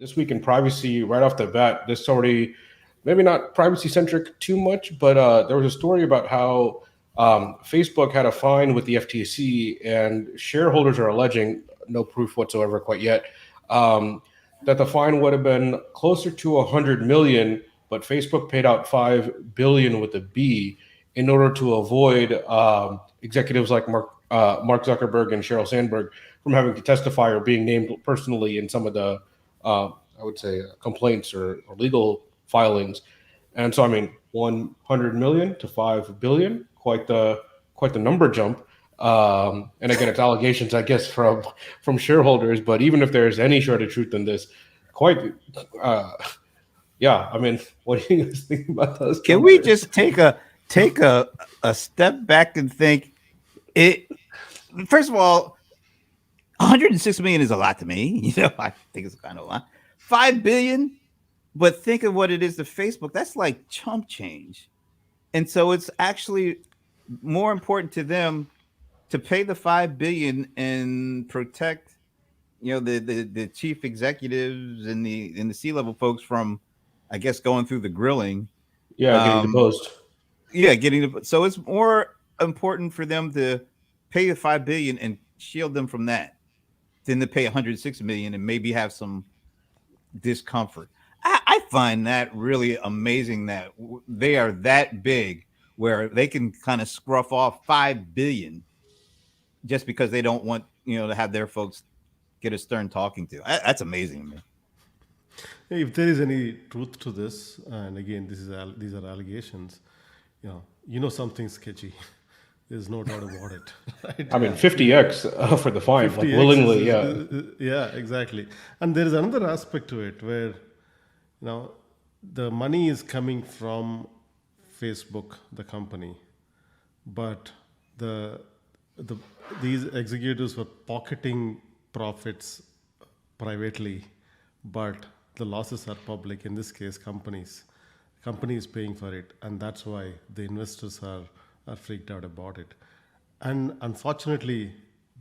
this week in privacy, right off the bat, this already maybe not privacy centric too much, but there was a story about how Facebook had a fine with the FTC, and shareholders are alleging, no proof whatsoever quite yet, um, that the fine would have been closer to 100 million, but Facebook paid out 5 billion with a B in order to avoid executives like Mark Zuckerberg and Sheryl Sandberg from having to testify or being named personally in some of the I would say complaints or legal filings. And so, I mean, 100 million to 5 billion, quite the number jump. And again, it's allegations, I guess, from shareholders. But even if there's any shred of truth in this, quite, uh, yeah. I mean, what do you guys think about those Can we numbers? just take a step back and think it? First of all, 106 million is a lot to me. I think it's kind of a lot. 5 billion, but think of what it is to Facebook. That's like chump change, and so it's actually more important to them to pay the 5 billion and protect, the chief executives and the C-level folks from, I guess, going through the grilling. Yeah, getting Um, deposed. yeah, so it's more important for them to pay the 5 billion and shield them from that than to pay 106 million and maybe have some discomfort. I find that really amazing that they are that big where they can kind of scruff off 5 billion just because they don't want to have their folks get a stern talking to. That's amazing to me. If there is any truth to this, and again, these are allegations, something sketchy. There's no doubt about it, right? I mean, 50x for the fine, like 50x willingly. Yeah. yeah, exactly. And there is another aspect to it where, the money is coming from Facebook, the company, but the the these executives were pocketing profits privately, but the losses are public. In this case, company is paying for it, and that's why the investors are freaked out about it. And unfortunately,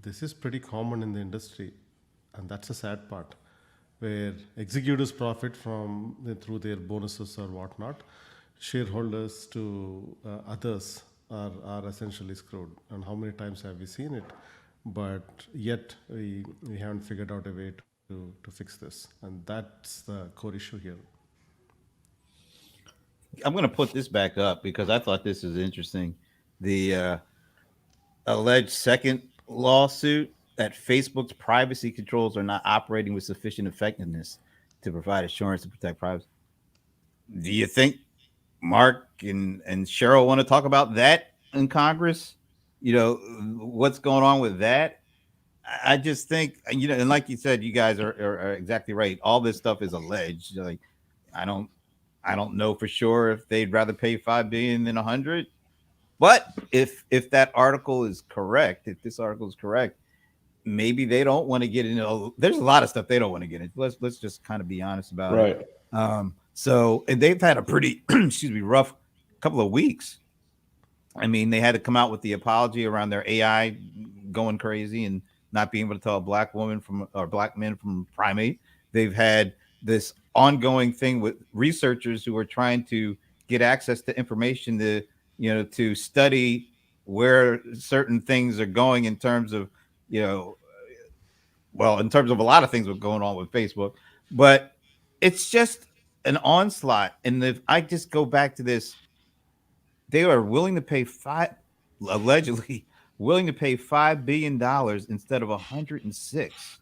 this is pretty common in the industry, and that's a sad part, where executives profit from through their bonuses or whatnot. Shareholders to others are essentially screwed. And how many times have we seen it? But yet we haven't figured out a way to fix this, and that's the core issue here. I'm going to put this back up because I thought this was interesting. The alleged second lawsuit that Facebook's privacy controls are not operating with sufficient effectiveness to provide assurance to protect privacy. Do you think Mark and Cheryl want to talk about that in Congress? What's going on with that? I just think, and like you said, you guys are exactly right. All this stuff is alleged. Like, I don't I don't know for sure if they'd rather pay 5 billion than 100. But if that article is correct, if this article is correct, maybe they don't want to get into. There's a lot of stuff they don't want to get into. Let's just kind of be honest about Right. it. So and they've had a pretty excuse me rough couple of weeks. I mean, they had to come out with the apology around their AI going crazy and not being able to tell a black woman from or black men from primate. They've had this ongoing thing with researchers who are trying to get access to information to study where certain things are going in terms of in terms of a lot of things what's going on with Facebook, but it's just an onslaught. And if I just go back to this, they are willing to pay allegedly willing to pay $5 billion instead of 106.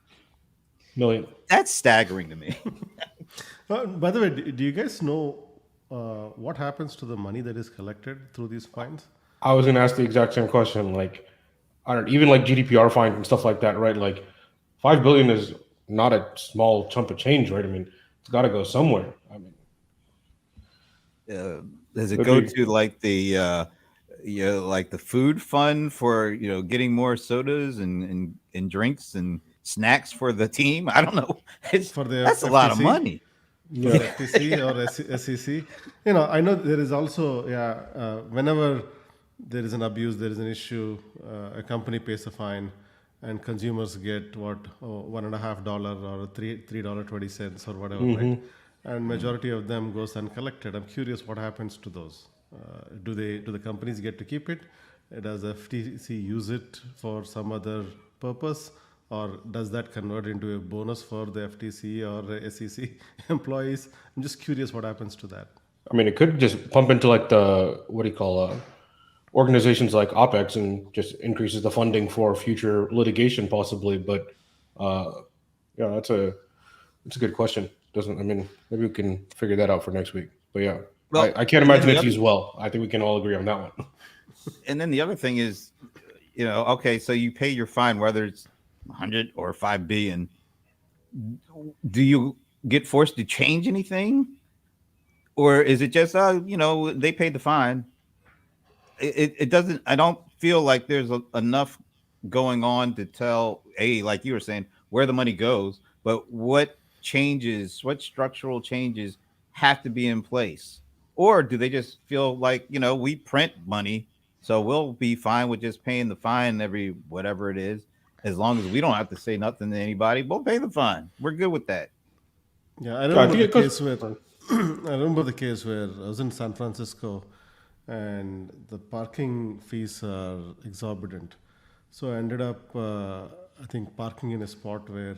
Million. That's staggering to me. By the way, do you guys know what happens to the money that is collected through these fines? I was gonna ask the exact same question. Like, I don't even like GDPR fines and stuff like that, right? Like, 5 billion is not a small chunk of change, right? I mean, it's got to go somewhere. I mean, Does it it'd go be to like the food fund for getting more sodas and drinks and snacks for the team? I don't know. For the That's a lot of FTC, money. for yeah, FTC or SEC. I know there is also, whenever there is an abuse, there is an issue, a company pays a fine, and consumers get what, $1.50 or $3.20 or whatever, right? And majority of them goes uncollected. I'm curious what happens to those. Do the companies get to keep it? Does FTC use it for some other purpose, or does that convert into a bonus for the FTC or the SEC employees? I'm just curious what happens to that. I mean, it could just pump into like the what do you call organizations like OPEX and just increases the funding for future litigation, possibly. But yeah, that's a good question. Doesn't I mean maybe we can figure that out for next week. But yeah, Well, I can't and then imagine the it's other- used well. I think we can all agree on that one. And then the other thing is, okay, so you pay your fine, whether it's 100 or 5 billion. Do you get forced to change anything? Or is it just, they paid the fine? It doesn't, I don't feel like there's enough going on to tell, like you were saying, where the money goes, but what structural changes have to be in place? Or do they just feel like, we print money, so we'll be fine with just paying the fine every whatever it is, as long as we don't have to say nothing to anybody, we'll pay the fine. We're good with that. Yeah, I I remember think the it case goes- where I remember the case where I was in San Francisco, and the parking fees are exorbitant. So I ended up, I think, parking in a spot where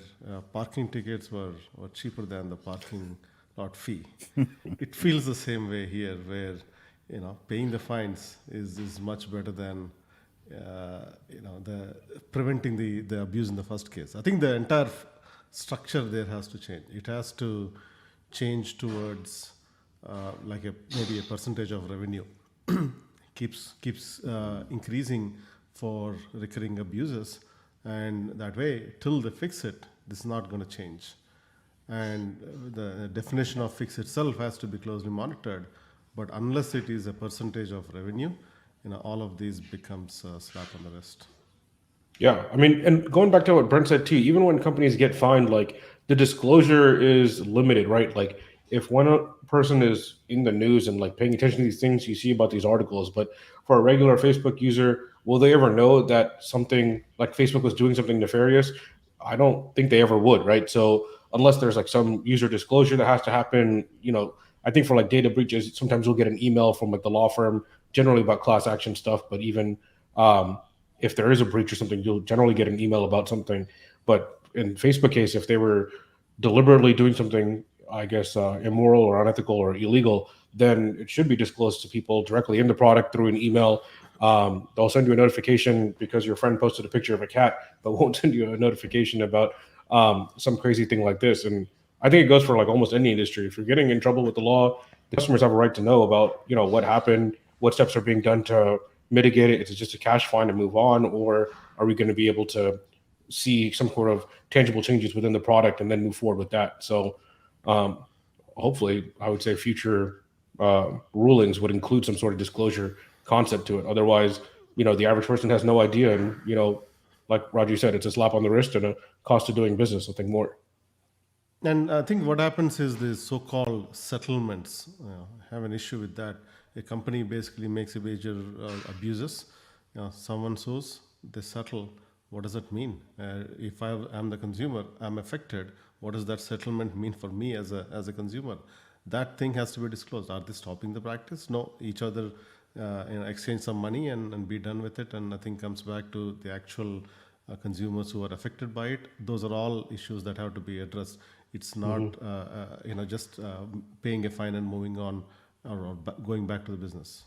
parking tickets were cheaper than the parking lot fee. It feels the same way here, where paying the fines is much better than the preventing the abuse in the first case. I think the entire structure there has to change. It has to change towards maybe a percentage of revenue keeps increasing for recurring abuses, and that way till they fix it, this is not going to change. And the definition of fix itself has to be closely monitored, but unless it is a percentage of revenue, all of these becomes a slap on the wrist. Yeah, I mean, and going back to what Brent said too, even when companies get fined, like the disclosure is limited, right? Like if one person is in the news and like paying attention to these things, you see about these articles, but for a regular Facebook user, will they ever know that something like Facebook was doing something nefarious? I don't think they ever would, right? So unless there's like some user disclosure that has to happen, I think for like data breaches, sometimes we'll get an email from like the law firm, generally about class action stuff, but even if there is a breach or something, you'll generally get an email about something. But in Facebook case, if they were deliberately doing something, I guess, immoral or unethical or illegal, then it should be disclosed to people directly in the product through an email. They'll send you a notification because your friend posted a picture of a cat, but won't send you a notification about some crazy thing like this. And I think it goes for like almost any industry. If you're getting in trouble with the law, the customers have a right to know about, what happened, what steps are being done to mitigate it. Is it just a cash fine and move on, or are we going to be able to see some sort of tangible changes within the product and then move forward with that? So hopefully, I would say future rulings would include some sort of disclosure concept to it. Otherwise, the average person has no idea, and like Raju said, it's a slap on the wrist and a cost of doing business, nothing more. And I think what happens is these so-called settlements have an issue with that. A company basically makes a major abuses. Someone sues, they settle. What does that mean? If I'm the consumer, I'm affected. What does that settlement mean for me as a consumer? That thing has to be disclosed. Are they stopping the practice? No, each other exchange some money and be done with it. And nothing comes back to the actual consumers who are affected by it. Those are all issues that have to be addressed. It's not just paying a fine and moving on or going back to the business.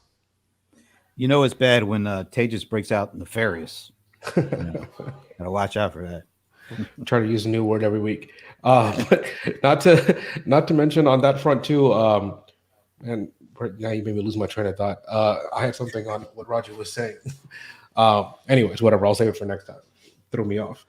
It's bad when Tejas breaks out nefarious. Gotta watch out for that. Try to use a new word every week. But not to mention on that front too, and now you made me lose my train of thought. I had something on what Roger was saying. Anyways, whatever. I'll save it for next time. Threw me off.